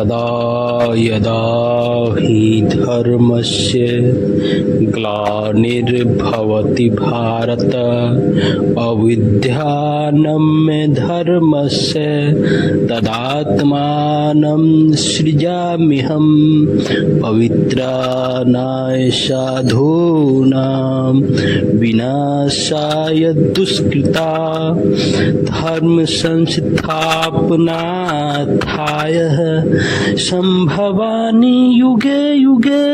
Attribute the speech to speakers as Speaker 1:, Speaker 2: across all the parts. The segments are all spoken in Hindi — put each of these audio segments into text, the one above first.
Speaker 1: तदा यदा हि धर्मस्य ग्लानिर्भवति भारत अविद्यानां धर्मस्य तदात्मानं सृजाम्यहं पवित्राणाय साधूनां विनाशाय दुष्कृता धर्म संस्थापनार्थाय संभवामि युगे युगे।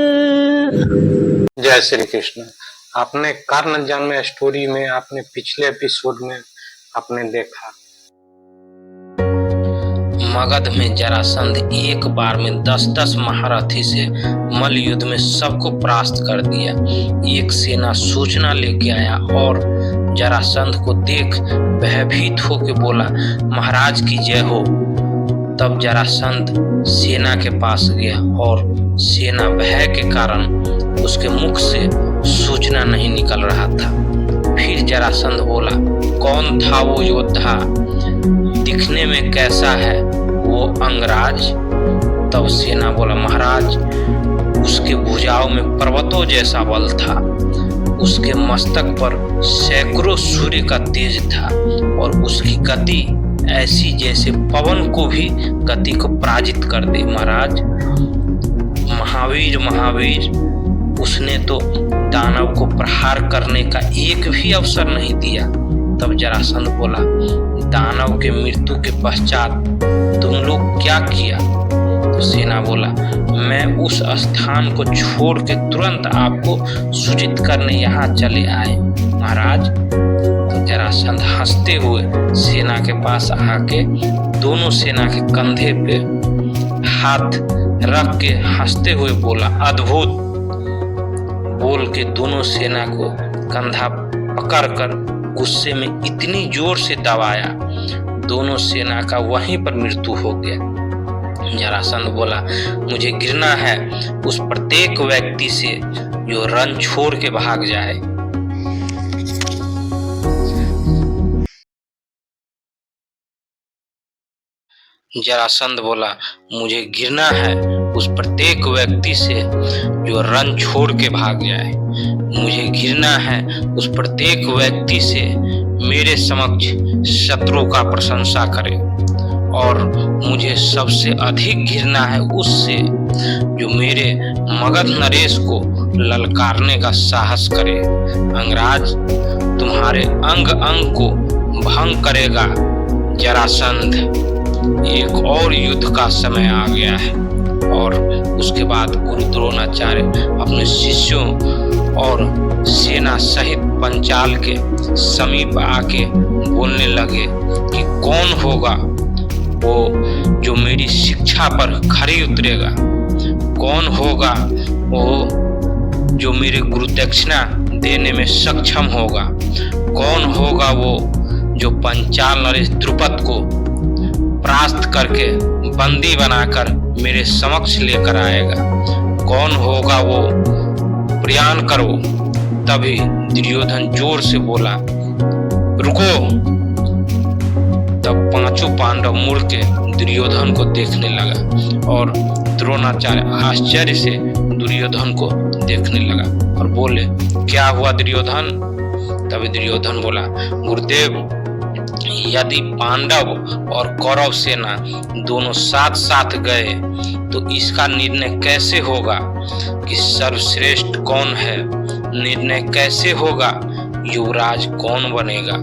Speaker 2: जय श्री कृष्ण। आपने कर्ण जन्म स्टोरी में आपने पिछले एपिसोड में आपने देखा मगध में जरासंध एक बार में 10-10 महारथी से मल्ल युद्ध में सबको परास्त कर दिया। एक सेना सूचना लेके आया और जरासंध को देख भयभीत होकर बोला, महाराज की जय हो। तब जरासंध सेना के पास गया और सेना भय के कारण उसके मुख से सूचना नहीं निकल रहा था। फिर जरासंध बोला, कौन था वो योद्धा, दिखने में कैसा है वो अंगराज? तब सेना बोला, महाराज उसके भुजाओं में पर्वतों जैसा बल था, उसके मस्तक पर सैकड़ों सूर्य का तेज था और उसकी गति ऐसी जैसे पवन को भी गति को पराजित कर दे। महाराज महावीर महावीर, उसने तो दानव को प्रहार करने का एक भी अवसर नहीं दिया। तब जरासंध बोला, दानव के मृत्यु के पश्चात तुम लोग क्या किया? तो सेना बोला, मैं उस स्थान को छोड़ के तुरंत आपको सूचित करने यहाँ चले आए महाराज। तो जरासंध हंसते हुए सेना के पास आके दोनों सेना के कंधे पे हाथ रख के हंसते हुए बोला, अद्भुत। बोल के दोनों सेना को कंधा पकड़कर गुस्से में इतनी जोर से दबाया, दोनों सेना का वहीं पर मृत्यु हो गया। जरासंध बोला, मुझे घृणा है उस प्रत्येक व्यक्ति से जो रण छोड़ के भाग जाए। जरासंध बोला, मुझे घृणा है उस प्रत्येक व्यक्ति से जो रण छोड़ के भाग जाए। मुझे घृणा है उस प्रत्येक व्यक्ति से मेरे समक्ष शत्रु का प्रशंसा करे और मुझे सबसे अधिक घृणा है उससे जो मेरे मगध नरेश को ललकारने का साहस करे। अंगराज तुम्हारे अंग अंग को भंग करेगा जरासंध। एक और युद्ध का समय आ गया है। और उसके बाद गुरु द्रोणाचार्य अपने शिष्यों और सेना सहित पंचाल के समीप आके बोलने लगे कि कौन होगा वो जो मेरी शिक्षा पर खरी उतरेगा, कौन होगा वो जो मेरे गुरु दक्षिणा देने में सक्षम होगा, कौन होगा वो जो पंचाल नरेश द्रुपद को परास्त करके बंदी बनाकर मेरे समक्ष लेकर आएगा, कौन होगा वो प्रयाण करो। तभी दुर्योधन जोर से बोला, रुको। तब पांचों पांडव मुड़ के दुर्योधन को देखने लगा और द्रोणाचार्य आश्चर्य से दुर्योधन को देखने लगा और बोले, क्या हुआ दुर्योधन? तभी दुर्योधन बोला, गुरुदेव यदि पांडव और कौरव सेना दोनों साथ साथ गए तो इसका निर्णय कैसे होगा कि सर्वश्रेष्ठ कौन है? निर्णय कैसे होगा युवराज कौन बनेगा?